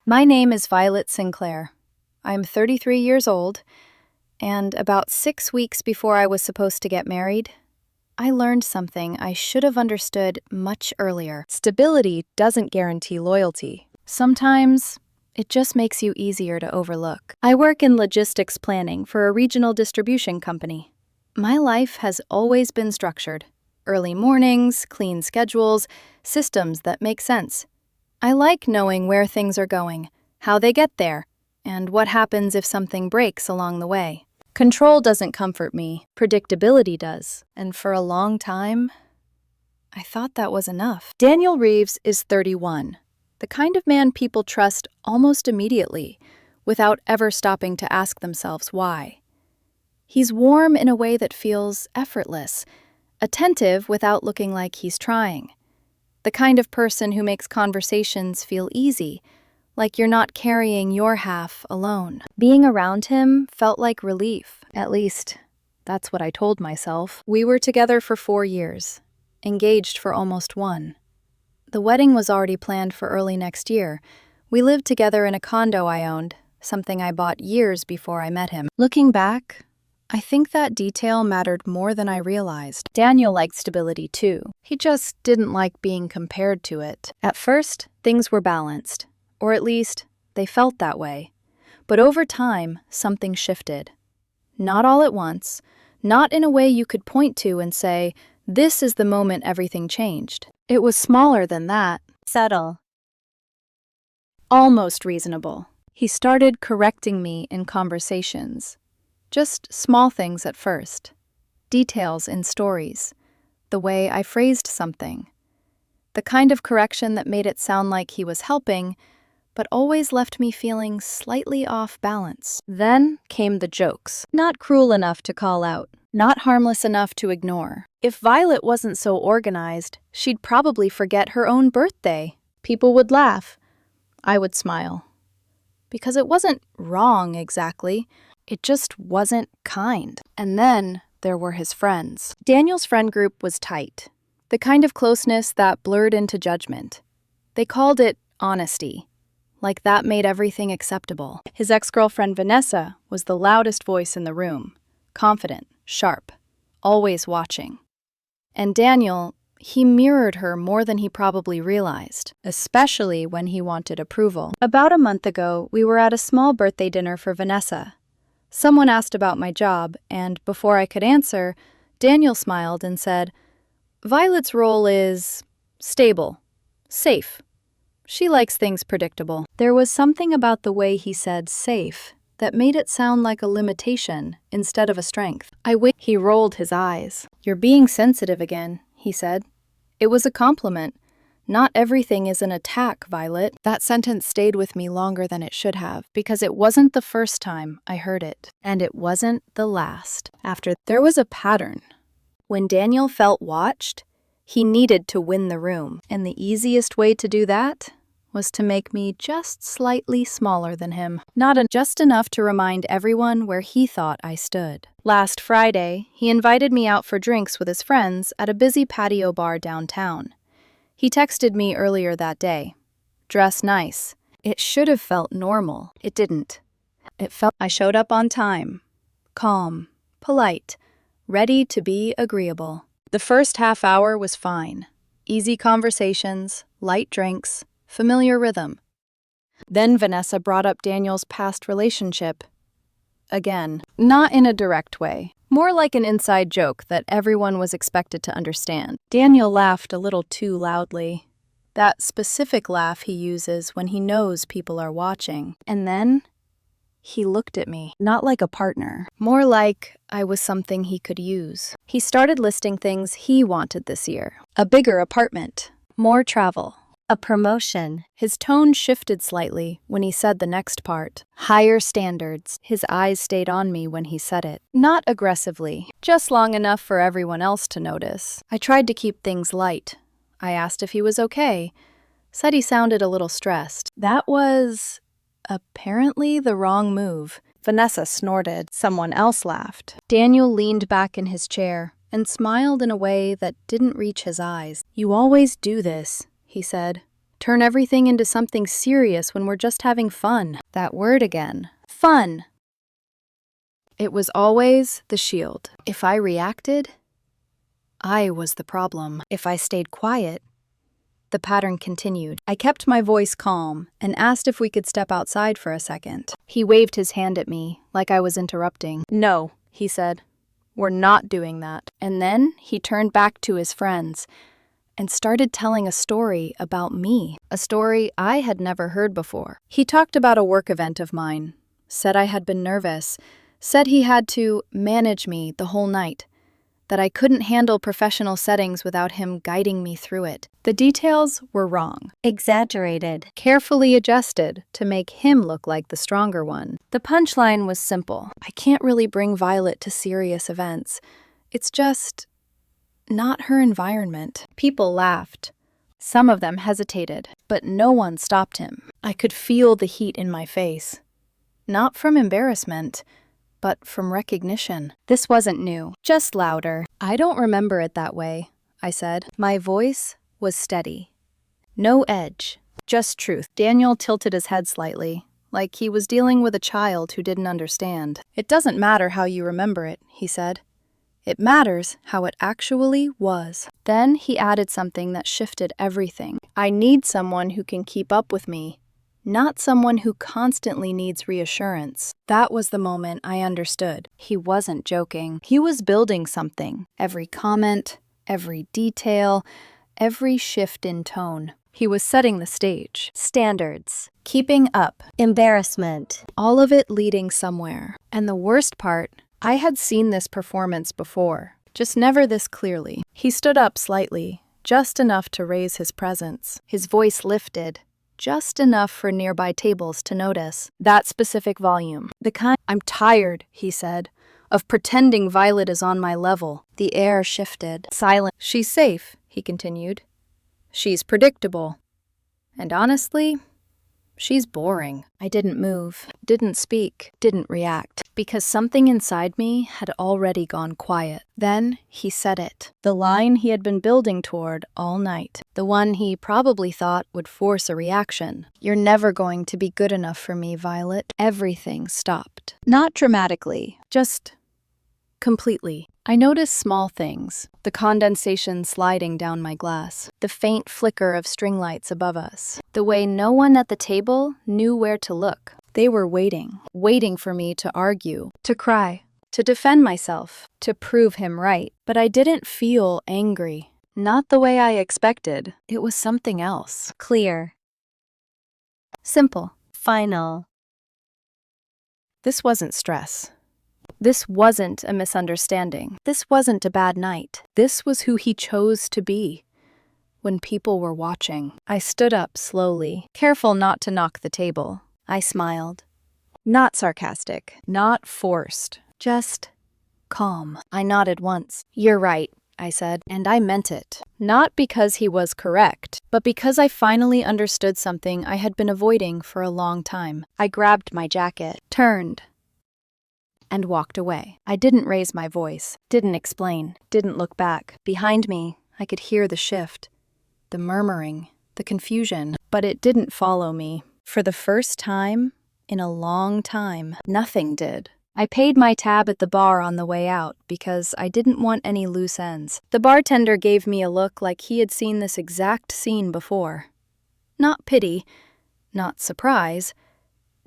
My name is Violet Sinclair. I'm 33 years old, and about 6 weeks before I was supposed to get married, I learned something I should have understood much earlier. Stability doesn't guarantee loyalty. Sometimes, it just makes you easier to overlook. I work in logistics planning for a regional distribution company. My life has always been structured. Early mornings, clean schedules, systems that make sense. I like knowing where things are going, how they get there, and what happens if something breaks along the way. Control doesn't comfort me, predictability does. And for a long time, I thought that was enough. Daniel Reeves is 31, the kind of man people trust almost immediately, without ever stopping to ask themselves why. He's warm in a way that feels effortless, attentive without looking like he's trying. The kind of person who makes conversations feel easy, like you're not carrying your half alone. Being around him felt like relief. At least, that's what I told myself. We were together for 4 years, engaged for almost 1. The wedding was already planned for early next year. We lived together in a condo I owned, something I bought years before I met him. Looking back, I think that detail mattered more than I realized. Daniel liked stability too. He just didn't like being compared to it. At first, things were balanced, or at least, they felt that way. But over time, something shifted. Not all at once, not in a way you could point to and say, this is the moment everything changed. It was smaller than that. Subtle. Almost reasonable. He started correcting me in conversations. Just small things at first. Details in stories. The way I phrased something. The kind of correction that made it sound like he was helping, but always left me feeling slightly off balance. Then came the jokes. Not cruel enough to call out. Not harmless enough to ignore. If Violet wasn't so organized, she'd probably forget her own birthday. People would laugh. I would smile. Because it wasn't wrong exactly. It just wasn't kind. And then there were his friends. Daniel's friend group was tight. The kind of closeness that blurred into judgment. They called it honesty. Like that made everything acceptable. His ex-girlfriend Vanessa was the loudest voice in the room. Confident, sharp, always watching. And Daniel, he mirrored her more than he probably realized, especially when he wanted approval. About a month ago, we were at a small birthday dinner for Vanessa. Someone asked about my job, and before I could answer, Daniel smiled and said, "Violet's role is stable, safe. She likes things predictable." There was something about the way he said safe that made it sound like a limitation instead of a strength. He rolled his eyes. "You're being sensitive again," he said. It was a compliment. "Not everything is an attack, Violet." That sentence stayed with me longer than it should have, because it wasn't the first time I heard it, and it wasn't the last. There was a pattern. When Daniel felt watched, he needed to win the room, and the easiest way to do that was to make me just slightly smaller than him, just enough to remind everyone where he thought I stood. Last Friday, he invited me out for drinks with his friends at a busy patio bar downtown. He texted me earlier that day. "Dress nice." It should have felt normal. It didn't. I showed up on time. Calm, polite, ready to be agreeable. The first half hour was fine. Easy conversations, light drinks, familiar rhythm. Then Vanessa brought up Daniel's past relationship. Again, not in a direct way. More like an inside joke that everyone was expected to understand. Daniel laughed a little too loudly. That specific laugh he uses when he knows people are watching. And then, he looked at me, not like a partner, more like I was something he could use. He started listing things he wanted this year. A bigger apartment, more travel, a promotion. His tone shifted slightly when he said the next part. Higher standards. His eyes stayed on me when he said it. Not aggressively, just long enough for everyone else to notice. I tried to keep things light. I asked if he was okay. Said he sounded a little stressed. That was apparently the wrong move. Vanessa snorted. Someone else laughed. Daniel leaned back in his chair and smiled in a way that didn't reach his eyes. "You always do this," he said. Turn everything into something serious when we're just having fun. That word again. Fun. It was always the shield. If I reacted, I was the problem. If I stayed quiet, the pattern continued. I kept my voice calm and asked if we could step outside for a second. He waved his hand at me, like I was interrupting. "No," he said. "We're not doing that." And then he turned back to his friends and started telling a story about me, a story I had never heard before. He talked about a work event of mine, said I had been nervous, said he had to manage me the whole night, that I couldn't handle professional settings without him guiding me through it. The details were wrong, exaggerated, carefully adjusted to make him look like the stronger one. The punchline was simple. I can't really bring Violet to serious events. It's just not her environment. People laughed. Some of them hesitated, but no one stopped him. I could feel the heat in my face. Not from embarrassment, but from recognition. This wasn't new, just louder. "I don't remember it that way," I said. My voice was steady. No edge, just truth. Daniel tilted his head slightly, like he was dealing with a child who didn't understand. "It doesn't matter how you remember it," he said. "It matters how it actually was." Then he added something that shifted everything. "I need someone who can keep up with me, not someone who constantly needs reassurance." That was the moment I understood. He wasn't joking. He was building something. Every comment, every detail, every shift in tone. He was setting the stage. Standards. Keeping up. Embarrassment. All of it leading somewhere. And the worst part, I had seen this performance before, just never this clearly. He stood up slightly, just enough to raise his presence. His voice lifted, just enough for nearby tables to notice. That specific volume. "I'm tired," he said, "of pretending Violet is on my level." The air shifted. Silent. "She's safe," he continued. "She's predictable. And honestly, she's boring." I didn't move, didn't speak, didn't react, because something inside me had already gone quiet. Then he said it. The line he had been building toward all night. The one he probably thought would force a reaction. "You're never going to be good enough for me, Violet." Everything stopped. Not dramatically, just completely. I noticed small things. The condensation sliding down my glass. The faint flicker of string lights above us. The way no one at the table knew where to look. They were waiting for me to argue, to cry, to defend myself, to prove him right. But I didn't feel angry. Not the way I expected. It was something else. Clear. Simple. Final. This wasn't stress. This wasn't a misunderstanding. This wasn't a bad night. This was who he chose to be when people were watching. I stood up slowly, careful not to knock the table. I smiled. Not sarcastic, not forced, just calm. I nodded once. "You're right," I said, and I meant it. Not because he was correct, but because I finally understood something I had been avoiding for a long time. I grabbed my jacket, turned, and walked away. I didn't raise my voice, didn't explain, didn't look back. Behind me, I could hear the shift, the murmuring, the confusion, but it didn't follow me. For the first time in a long time, nothing did. I paid my tab at the bar on the way out because I didn't want any loose ends. The bartender gave me a look like he had seen this exact scene before. Not pity, not surprise,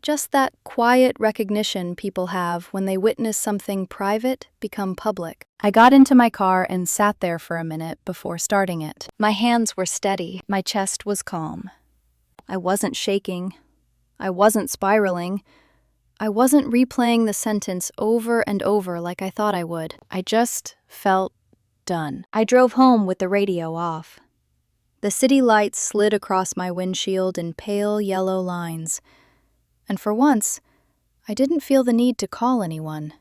just that quiet recognition people have when they witness something private become public. I got into my car and sat there for a minute before starting it. My hands were steady. My chest was calm. I wasn't shaking. I wasn't spiraling. I wasn't replaying the sentence over and over like I thought I would. I just felt done. I drove home with the radio off. The city lights slid across my windshield in pale yellow lines. And for once, I didn't feel the need to call anyone.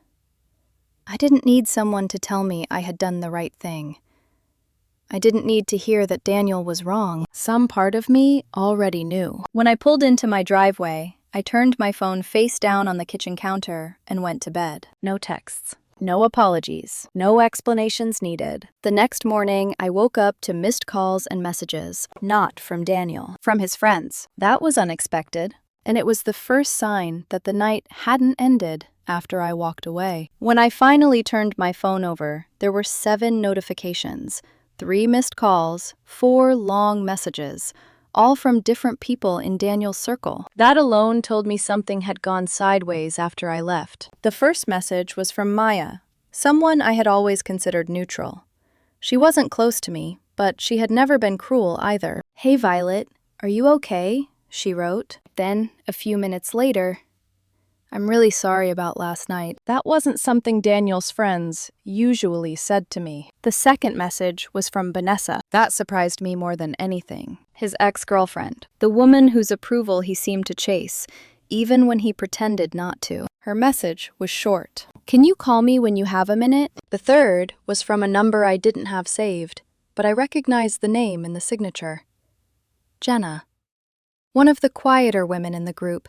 I didn't need someone to tell me I had done the right thing. I didn't need to hear that Daniel was wrong. Some part of me already knew. When I pulled into my driveway, I turned my phone face down on the kitchen counter and went to bed. No texts. No apologies. No explanations needed. The next morning, I woke up to missed calls and messages. Not from Daniel. From his friends. That was unexpected. And it was the first sign that the night hadn't ended after I walked away. When I finally turned my phone over, there were 7 notifications, 3 missed calls, 4 long messages, all from different people in Daniel's circle. That alone told me something had gone sideways after I left. The first message was from Maya, someone I had always considered neutral. She wasn't close to me, but she had never been cruel either. "Hey Violet, are you okay?" she wrote. Then, a few minutes later, "I'm really sorry about last night." That wasn't something Daniel's friends usually said to me. The second message was from Vanessa. That surprised me more than anything. His ex-girlfriend, the woman whose approval he seemed to chase, even when he pretended not to. Her message was short. "Can you call me when you have a minute?" The third was from a number I didn't have saved, but I recognized the name in the signature. Jenna. One of the quieter women in the group.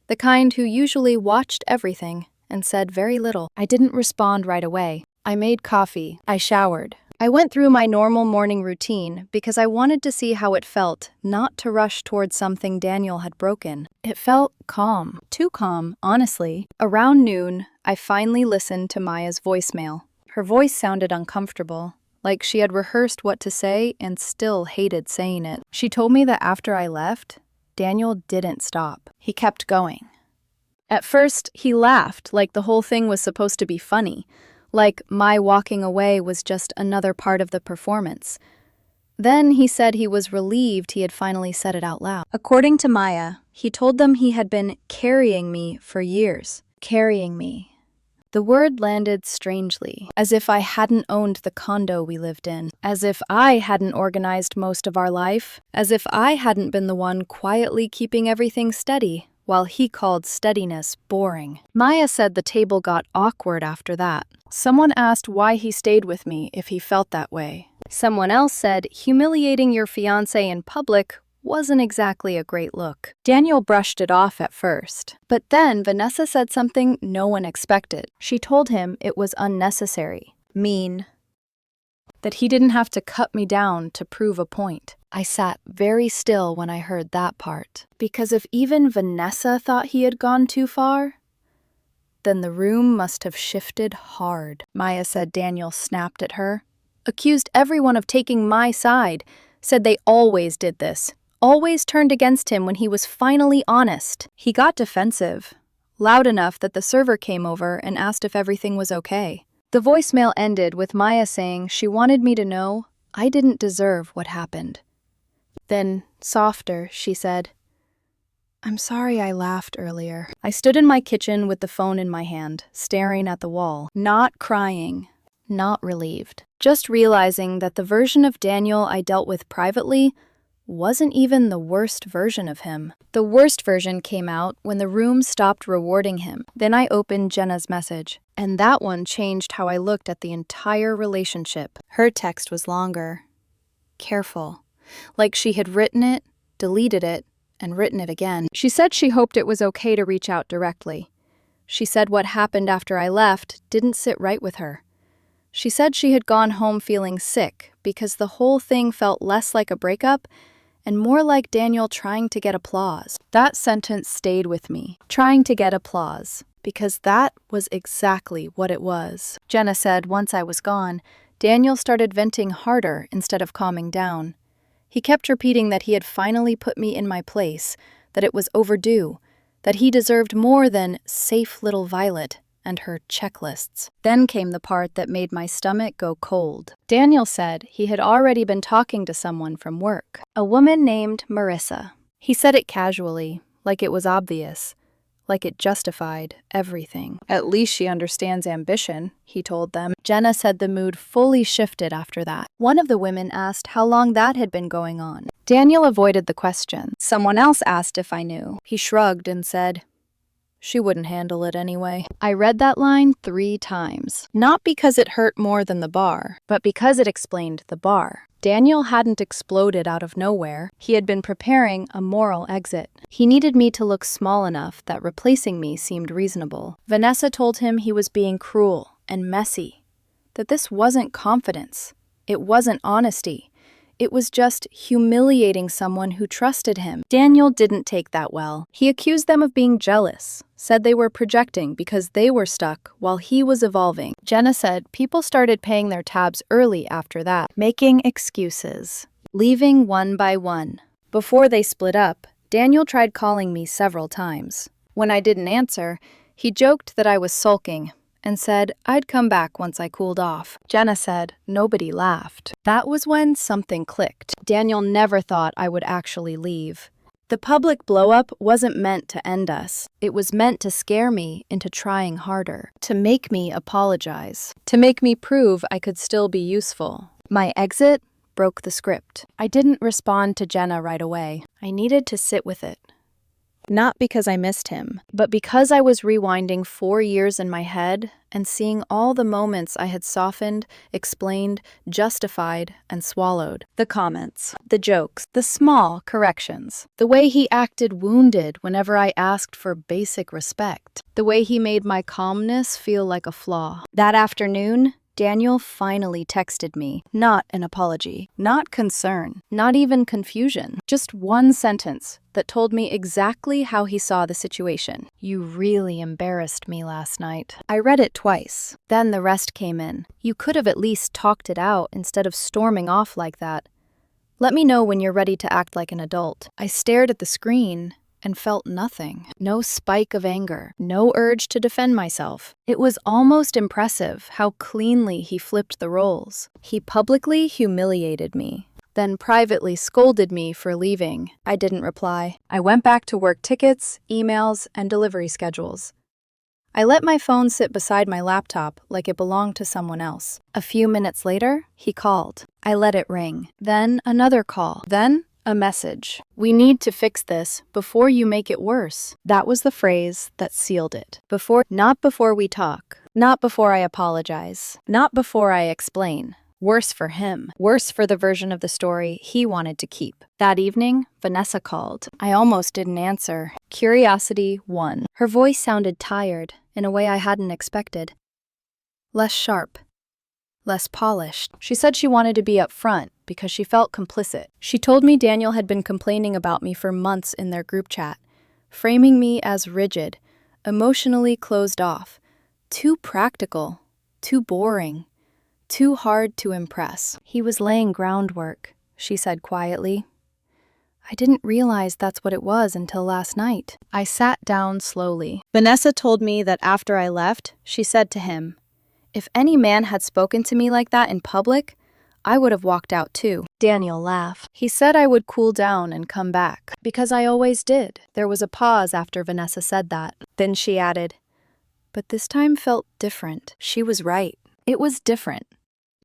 The kind who usually watched everything and said very little. I didn't respond right away. I made coffee. I showered. I went through my normal morning routine because I wanted to see how it felt not to rush towards something Daniel had broken. It felt calm. Too calm, honestly. Around noon, I finally listened to Maya's voicemail. Her voice sounded uncomfortable, like she had rehearsed what to say and still hated saying it. She told me that after I left, Daniel didn't stop. He kept going. At first, he laughed like the whole thing was supposed to be funny, like my walking away was just another part of the performance. Then he said he was relieved he had finally said it out loud. According to Maya, he told them he had been carrying me for years. Carrying me. The word landed strangely, as if I hadn't owned the condo we lived in, as if I hadn't organized most of our life, as if I hadn't been the one quietly keeping everything steady, while he called steadiness boring. Maya said the table got awkward after that. Someone asked why he stayed with me if he felt that way. Someone else said humiliating your fiancé in public wasn't exactly a great look. Daniel brushed it off at first, but then Vanessa said something no one expected. She told him it was unnecessary, mean, that he didn't have to cut me down to prove a point. I sat very still when I heard that part, because if even Vanessa thought he had gone too far, then the room must have shifted hard. Maya said Daniel snapped at her, accused everyone of taking my side, said they always did this. Always turned against him when he was finally honest. He got defensive, loud enough that the server came over and asked if everything was okay. The voicemail ended with Maya saying she wanted me to know I didn't deserve what happened. Then, softer, she said, "I'm sorry I laughed earlier." I stood in my kitchen with the phone in my hand, staring at the wall, not crying, not relieved, just realizing that the version of Daniel I dealt with privately wasn't even the worst version of him. The worst version came out when the room stopped rewarding him. Then I opened Jenna's message, and that one changed how I looked at the entire relationship. Her text was longer, careful, like she had written it, deleted it, and written it again. She said she hoped it was okay to reach out directly. She said what happened after I left didn't sit right with her. She said she had gone home feeling sick because the whole thing felt less like a breakup and more like Daniel trying to get applause. That sentence stayed with me, trying to get applause, because that was exactly what it was. Jenna said once I was gone, Daniel started venting harder instead of calming down. He kept repeating that he had finally put me in my place, that it was overdue, that he deserved more than safe little Violet and her checklists. Then came the part that made my stomach go cold. Daniel said he had already been talking to someone from work, a woman named Marissa. He said it casually, like it was obvious, like it justified everything. At least she understands ambition, he told them. Jenna said the mood fully shifted after that. One of the women asked how long that had been going on. Daniel avoided the question. Someone else asked if I knew. He shrugged and said, "She wouldn't handle it anyway." I read that line 3 times, not because it hurt more than the bar, but because it explained the bar. Daniel hadn't exploded out of nowhere. He had been preparing a moral exit. He needed me to look small enough that replacing me seemed reasonable. Vanessa told him he was being cruel, and messy. That this wasn't confidence. It wasn't honesty. It was just humiliating someone who trusted him. Daniel didn't take that well. He accused them of being jealous, said they were projecting because they were stuck while he was evolving. Jenna said people started paying their tabs early after that, making excuses, leaving one by one. Before they split up, Daniel tried calling me several times. When I didn't answer, he joked that I was sulking and said I'd come back once I cooled off. Jenna said nobody laughed. That was when something clicked. Daniel never thought I would actually leave. The public blow-up wasn't meant to end us. It was meant to scare me into trying harder, to make me apologize, to make me prove I could still be useful. My exit broke the script. I didn't respond to Jenna right away. I needed to sit with it. Not because I missed him, but because I was rewinding 4 years in my head and seeing all the moments I had softened, explained, justified, and swallowed. The comments, the jokes, the small corrections, the way he acted wounded whenever I asked for basic respect, the way he made my calmness feel like a flaw. That afternoon, Daniel finally texted me, not an apology, not concern, not even confusion, just one sentence that told me exactly how he saw the situation. You really embarrassed me last night. I read it twice. Then the rest came in. You could have at least talked it out instead of storming off like that. Let me know when you're ready to act like an adult. I stared at the screen and felt nothing. No spike of anger, no urge to defend myself. It was almost impressive how cleanly he flipped the roles. He publicly humiliated me, then privately scolded me for leaving. I didn't reply. I went back to work tickets, emails, and delivery schedules. I let my phone sit beside my laptop like it belonged to someone else. A few minutes later, he called. I let it ring. Then another call. Then a message. We need to fix this before you make it worse. That was the phrase that sealed it. Not before we talk. Not before I apologize. Not before I explain. Worse for him. Worse for the version of the story he wanted to keep. That evening, Vanessa called. I almost didn't answer. Curiosity won. Her voice sounded tired in a way I hadn't expected. Less sharp. Less polished. She said she wanted to be upfront because she felt complicit. She told me Daniel had been complaining about me for months in their group chat, framing me as rigid, emotionally closed off, too practical, too boring, too hard to impress. He was laying groundwork, she said quietly. I didn't realize that's what it was until last night. I sat down slowly. Vanessa told me that after I left, she said to him, if any man had spoken to me like that in public, I would have walked out too. Daniel laughed. He said I would cool down and come back, because I always did. There was a pause after Vanessa said that. Then she added, but this time felt different. She was right. It was different,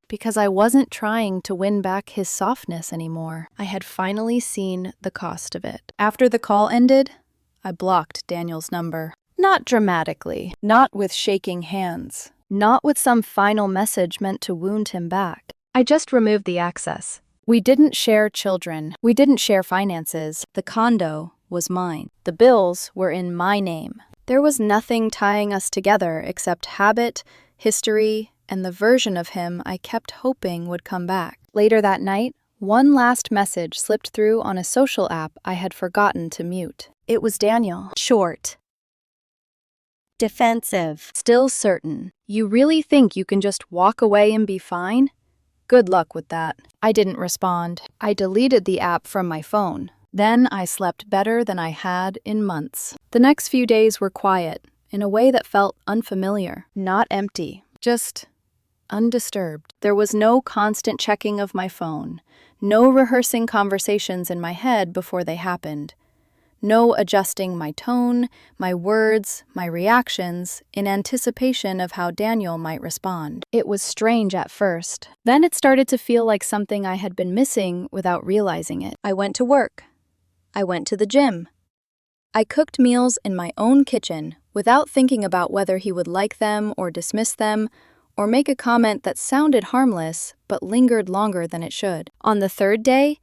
because I wasn't trying to win back his softness anymore. I had finally seen the cost of it. After the call ended, I blocked Daniel's number. Not dramatically, not with shaking hands. Not with some final message meant to wound him back. I just removed the access. We didn't share children. We didn't share finances. The condo was mine. The bills were in my name. There was nothing tying us together except habit, history, and the version of him I kept hoping would come back. Later that night, one last message slipped through on a social app I had forgotten to mute. It was Daniel. Short. Defensive. Still certain. You really think you can just walk away and be fine? Good luck with that. I didn't respond. I deleted the app from my phone. Then I slept better than I had in months. The next few days were quiet, in a way that felt unfamiliar. Not empty, just undisturbed. There was no constant checking of my phone, no rehearsing conversations in my head before they happened. No adjusting my tone, my words, my reactions in anticipation of how Daniel might respond. It was strange at first. Then it started to feel like something I had been missing without realizing it. I went to work. I went to the gym. I cooked meals in my own kitchen without thinking about whether he would like them or dismiss them or make a comment that sounded harmless but lingered longer than it should. On the third day,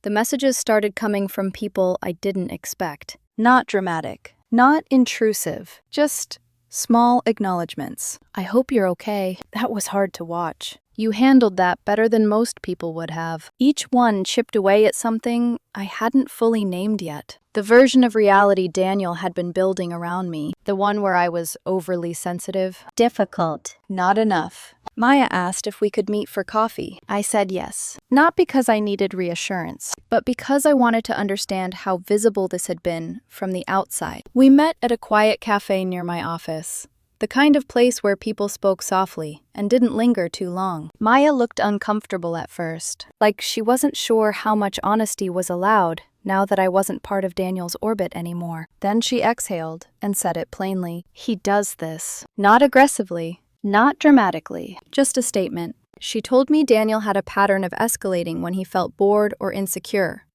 the messages started coming from people I didn't expect. Not dramatic, not intrusive, just Small acknowledgments. I hope you're okay. That was hard to watch. You handled that better than most people would have. Each one chipped away at something I hadn't fully named yet. The version of reality Daniel had been building around me. The one where I was overly sensitive. Difficult. Not enough. Maya asked if we could meet for coffee. I said yes. Not because I needed reassurance, but because I wanted to understand how visible this had been from the outside. We met at a quiet cafe near my office. The kind of place where people spoke softly and didn't linger too long. Maya looked uncomfortable at first, like she wasn't sure how much honesty was allowed now that I wasn't part of Daniel's orbit anymore. Then she exhaled and said it plainly. He does this. Not aggressively, not dramatically, just a statement. She told me Daniel had a pattern of escalating when he felt bored or insecure,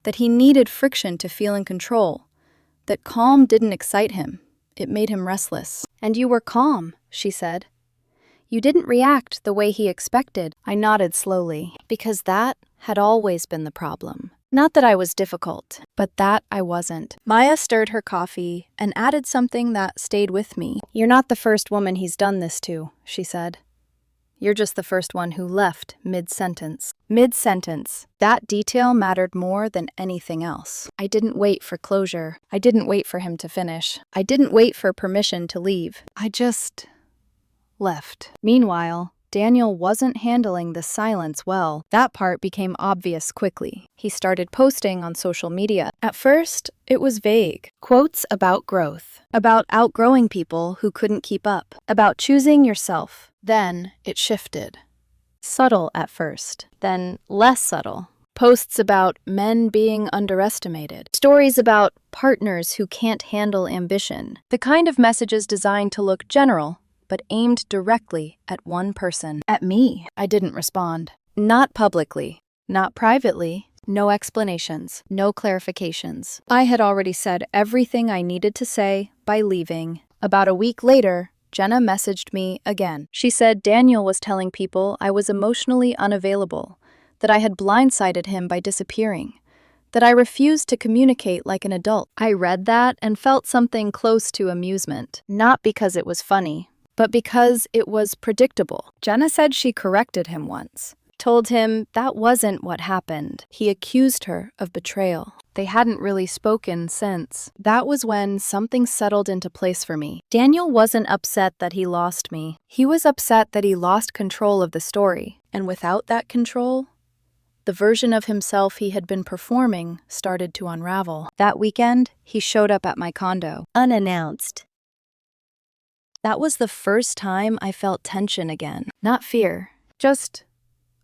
that he needed friction to feel in control, that calm didn't excite him. It made him restless. And you were calm, she said. You didn't react the way he expected. I nodded slowly, because that had always been the problem. Not that I was difficult, but that I wasn't. Maya stirred her coffee and added something that stayed with me. You're not the first woman he's done this to, she said. You're just the first one who left mid-sentence. Mid-sentence. That detail mattered more than anything else. I didn't wait for closure. I didn't wait for him to finish. I didn't wait for permission to leave. I just left. Meanwhile, Daniel wasn't handling the silence well. That part became obvious quickly. He started posting on social media. At first, it was vague. Quotes about growth, about outgrowing people who couldn't keep up, about choosing yourself. Then it shifted. Subtle at first, then less subtle. Posts about men being underestimated. Stories about partners who can't handle ambition. The kind of messages designed to look general, but aimed directly at one person. At me. I didn't respond. Not publicly. Not privately. No explanations. No clarifications. I had already said everything I needed to say by leaving. About a week later, Jenna messaged me again. She said Daniel was telling people I was emotionally unavailable, that I had blindsided him by disappearing, that I refused to communicate like an adult. I read that and felt something close to amusement. Not because it was funny, but because it was predictable. Jenna said she corrected him once, told him that wasn't what happened. He accused her of betrayal. They hadn't really spoken since. That was when something settled into place for me. Daniel wasn't upset that he lost me. He was upset that he lost control of the story. And without that control, the version of himself he had been performing started to unravel. That weekend, he showed up at my condo, unannounced. That was the first time I felt tension again. Not fear, just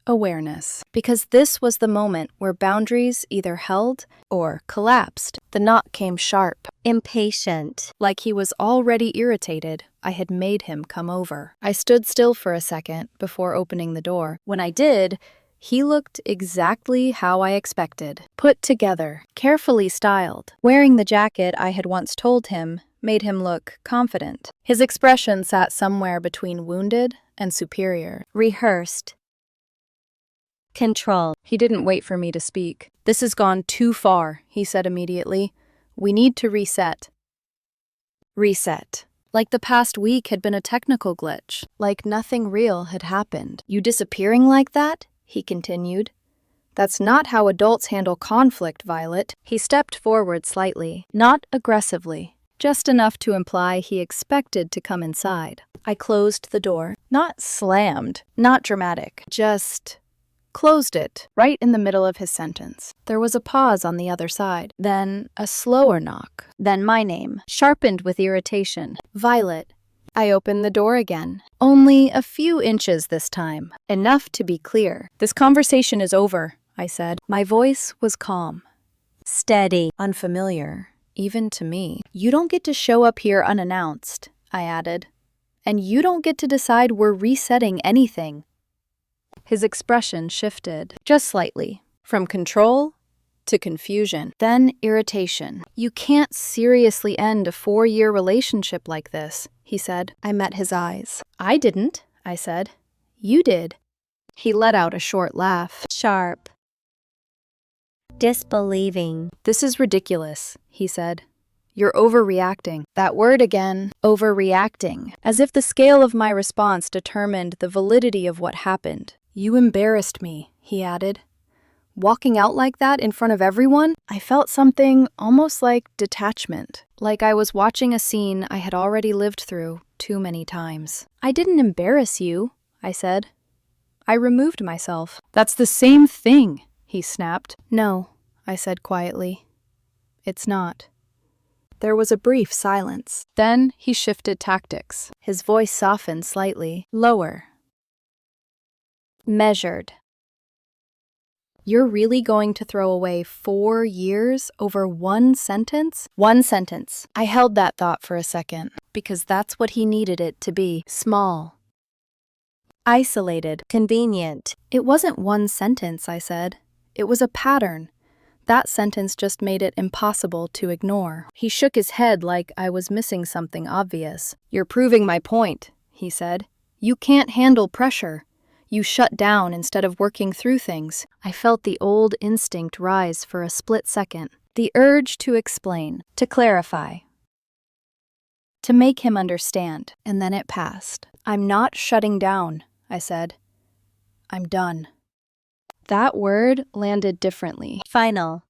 awareness. Because this was the moment where boundaries either held or collapsed. The knock came sharp. Impatient. Like he was already irritated, I had made him come over. I stood still for a second before opening the door. When I did, he looked exactly how I expected. Put together, carefully styled. Wearing the jacket I had once told him made him look confident. His expression sat somewhere between wounded and superior. Rehearsed. Control. He didn't wait for me to speak. This has gone too far, he said immediately. We need to reset. Reset. Like the past week had been a technical glitch. Like nothing real had happened. You disappearing like that? He continued. That's not how adults handle conflict, Violet. He stepped forward slightly, not aggressively. Just enough to imply he expected to come inside. I closed the door. Not slammed, not dramatic, just closed it right in the middle of his sentence. There was a pause on the other side, then a slower knock, then my name, sharpened with irritation. Violet. I opened the door again. Only a few inches this time, enough to be clear. This conversation is over, I said. My voice was calm, steady, unfamiliar. Even to me. You don't get to show up here unannounced, I added. And you don't get to decide we're resetting anything. His expression shifted, just slightly, from control to confusion, then irritation. You can't seriously end a 4-year relationship like this, he said. I met his eyes. I didn't, I said. You did. He let out a short laugh. Sharp. Disbelieving. This is ridiculous, he said. You're overreacting. That word again, overreacting. As if the scale of my response determined the validity of what happened. You embarrassed me, he added. Walking out like that in front of everyone, I felt something almost like detachment. Like I was watching a scene I had already lived through too many times. I didn't embarrass you, I said. I removed myself. That's the same thing, he snapped. No, I said quietly. It's not. There was a brief silence. Then he shifted tactics. His voice softened slightly, lower. Measured. You're really going to throw away 4 years over one sentence? One sentence. I held that thought for a second, because that's what he needed it to be. Small. Isolated. Convenient. It wasn't one sentence, I said. It was a pattern. That sentence just made it impossible to ignore. He shook his head like I was missing something obvious. You're proving my point, he said. You can't handle pressure. You shut down instead of working through things. I felt the old instinct rise for a split second. The urge to explain, to clarify, to make him understand. And then it passed. I'm not shutting down, I said. I'm done. That word landed differently. Final.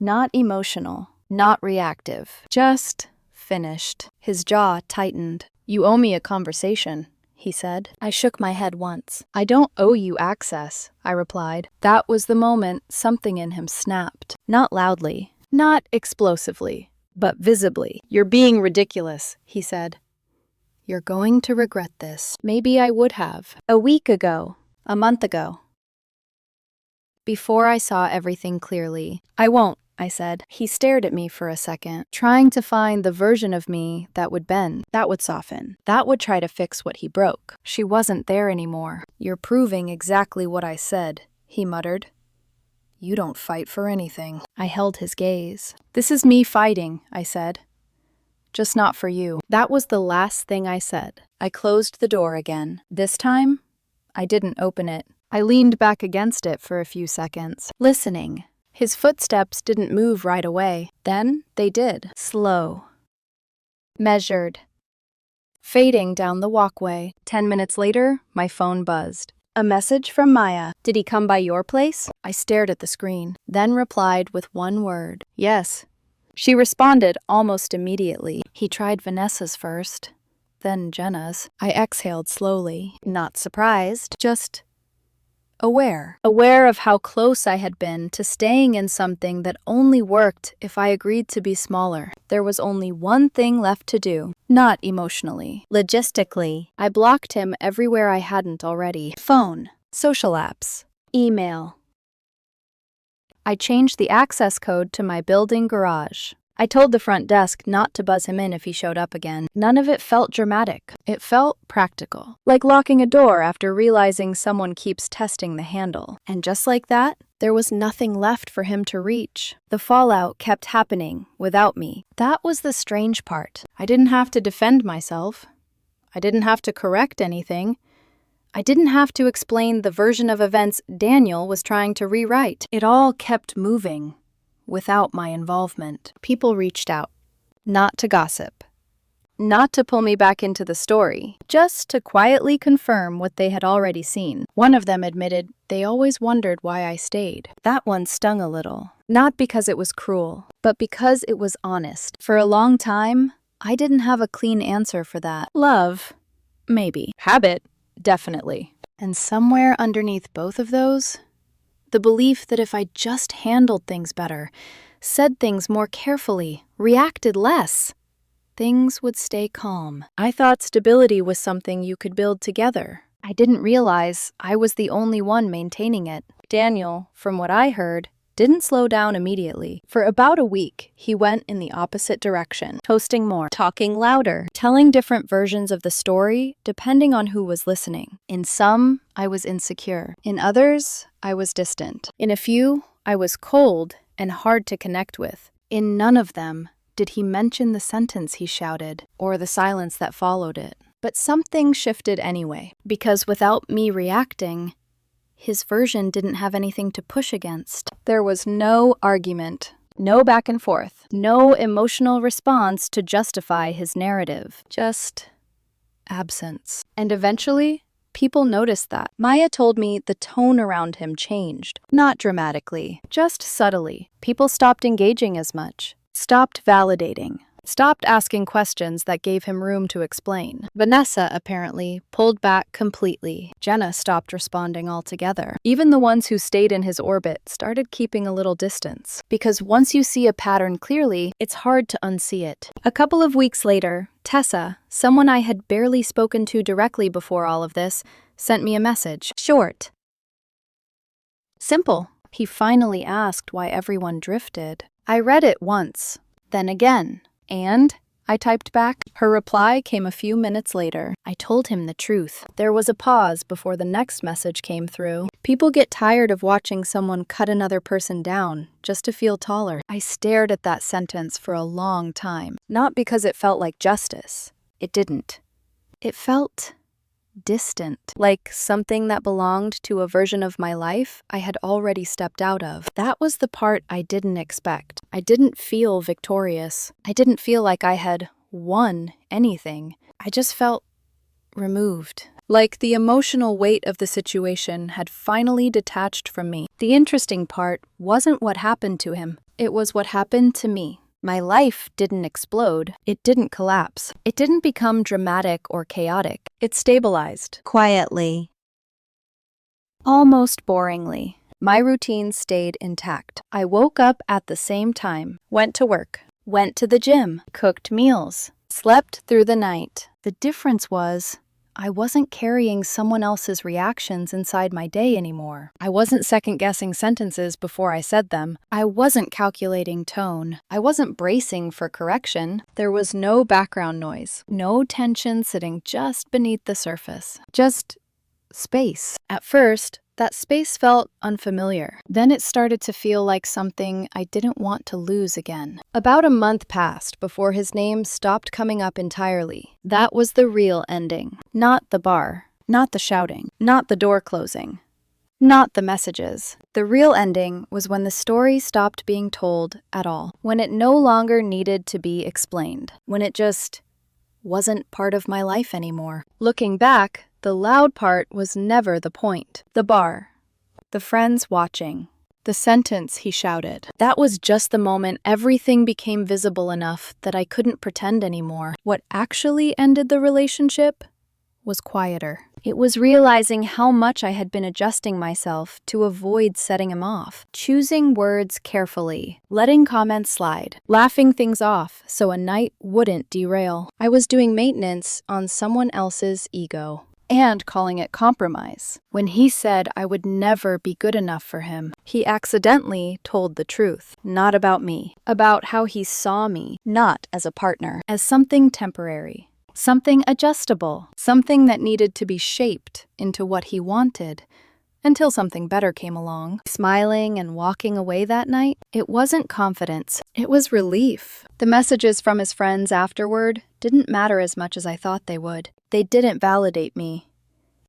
Not emotional, not reactive. Just finished. His jaw tightened. You owe me a conversation, he said. I shook my head once. I don't owe you access, I replied. That was the moment something in him snapped. Not loudly, not explosively, but visibly. You're being ridiculous, he said. You're going to regret this. Maybe I would have. A week ago. A month ago. Before I saw everything clearly. I won't, I said. He stared at me for a second, trying to find the version of me that would bend, that would soften, that would try to fix what he broke. She wasn't there anymore. You're proving exactly what I said, he muttered. You don't fight for anything. I held his gaze. This is me fighting, I said. Just not for you. That was the last thing I said. I closed the door again. This time, I didn't open it. I leaned back against it for a few seconds, listening. His footsteps didn't move right away. Then they did. Slow. Measured. Fading down the walkway. 10 minutes later, my phone buzzed. A message from Maya. Did he come by your place? I stared at the screen, then replied with one word. Yes. She responded almost immediately. He tried Vanessa's first, then Jenna's. I exhaled slowly, not surprised, just aware. Aware of how close I had been to staying in something that only worked if I agreed to be smaller. There was only one thing left to do, not emotionally. Logistically, I blocked him everywhere I hadn't already. Phone, social apps, email. I changed the access code to my building garage. I told the front desk not to buzz him in if he showed up again. None of it felt dramatic. It felt practical. Like locking a door after realizing someone keeps testing the handle. And just like that, there was nothing left for him to reach. The fallout kept happening without me. That was the strange part. I didn't have to defend myself. I didn't have to correct anything. I didn't have to explain the version of events Daniel was trying to rewrite. It all kept moving. Without my involvement. People reached out, not to gossip, not to pull me back into the story, just to quietly confirm what they had already seen. One of them admitted they always wondered why I stayed. That one stung a little, not because it was cruel, but because it was honest. For a long time, I didn't have a clean answer for that. Love, maybe. Habit, definitely. And somewhere underneath both of those, the belief that if I just handled things better, said things more carefully, reacted less, things would stay calm. I thought stability was something you could build together. I didn't realize I was the only one maintaining it. Daniel, from what I heard, didn't slow down immediately. For about a week, he went in the opposite direction, posting more, talking louder, telling different versions of the story depending on who was listening. In some, I was insecure. In others, I was distant. In a few, I was cold and hard to connect with. In none of them did he mention the sentence he shouted or the silence that followed it. But something shifted anyway, because without me reacting, his version didn't have anything to push against. There was no argument, No back and forth. No emotional response to justify his narrative. Just absence. And eventually, people noticed that. Maya told me the tone around him changed. Not dramatically, just subtly. People stopped engaging as much. Stopped validating. Stopped asking questions that gave him room to explain. Vanessa, apparently, pulled back completely. Jenna stopped responding altogether. Even the ones who stayed in his orbit started keeping a little distance. Because once you see a pattern clearly, it's hard to unsee it. A couple of weeks later, Tessa, someone I had barely spoken to directly before all of this, sent me a message. Short. Simple. He finally asked why everyone drifted. I read it once, then again. And? I typed back. Her reply came a few minutes later. I told him the truth. There was a pause before the next message came through. People get tired of watching someone cut another person down just to feel taller. I stared at that sentence for a long time. Not because it felt like justice. It didn't. It felt distant, like something that belonged to a version of my life I had already stepped out of. That was the part I didn't expect. I didn't feel victorious. I didn't feel like I had won anything. I just felt removed. Like the emotional weight of the situation had finally detached from me. The interesting part wasn't what happened to him. It was what happened to me. My life didn't explode. It didn't collapse. It didn't become dramatic or chaotic. It stabilized. Quietly. Almost boringly. My routine stayed intact. I woke up at the same time, went to work, went to the gym, cooked meals, slept through the night. The difference was, I wasn't carrying someone else's reactions inside my day anymore. I wasn't second-guessing sentences before I said them. I wasn't calculating tone. I wasn't bracing for correction. There was no background noise. No tension sitting just beneath the surface. Just space. At first, that space felt unfamiliar. Then it started to feel like something I didn't want to lose again. About a month passed before his name stopped coming up entirely. That was the real ending. Not the bar. Not the shouting. Not the door closing. Not the messages. The real ending was when the story stopped being told at all. When it no longer needed to be explained. When it just wasn't part of my life anymore. Looking back, the loud part was never the point. The bar. The friends watching. The sentence he shouted. That was just the moment everything became visible enough that I couldn't pretend anymore. What actually ended the relationship was quieter. It was realizing how much I had been adjusting myself to avoid setting him off. Choosing words carefully. Letting comments slide. Laughing things off so a night wouldn't derail. I was doing maintenance on someone else's ego. And calling it compromise. When he said I would never be good enough for him, he accidentally told the truth. Not about me. About how he saw me, not as a partner, as something temporary. Something adjustable. Something that needed to be shaped into what he wanted. Until something better came along. Smiling and walking away that night, it wasn't confidence. It was relief. The messages from his friends afterward didn't matter as much as I thought they would. They didn't validate me.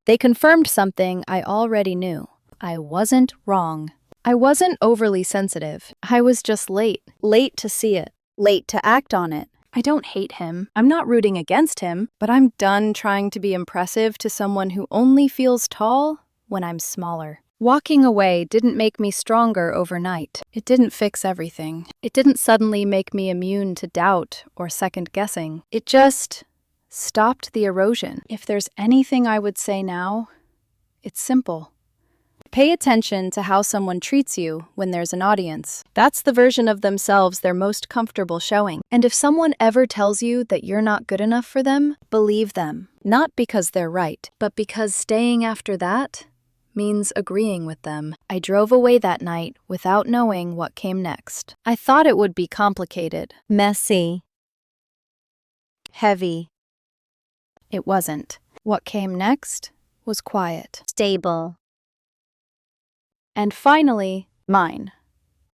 They confirmed something I already knew. I wasn't wrong. I wasn't overly sensitive. I was just late. Late to see it. Late to act on it. I don't hate him. I'm not rooting against him, but I'm done trying to be impressive to someone who only feels tall when I'm smaller. Walking away didn't make me stronger overnight. It didn't fix everything. It didn't suddenly make me immune to doubt or second guessing. It just stopped the erosion. If there's anything I would say now, it's simple. Pay attention to how someone treats you when there's an audience. That's the version of themselves they're most comfortable showing. And if someone ever tells you that you're not good enough for them, believe them. Not because they're right, but because staying after that means agreeing with them. I drove away that night without knowing what came next. I thought it would be complicated, Messy. heavy. It wasn't. What came next was quiet. Stable. And finally, mine.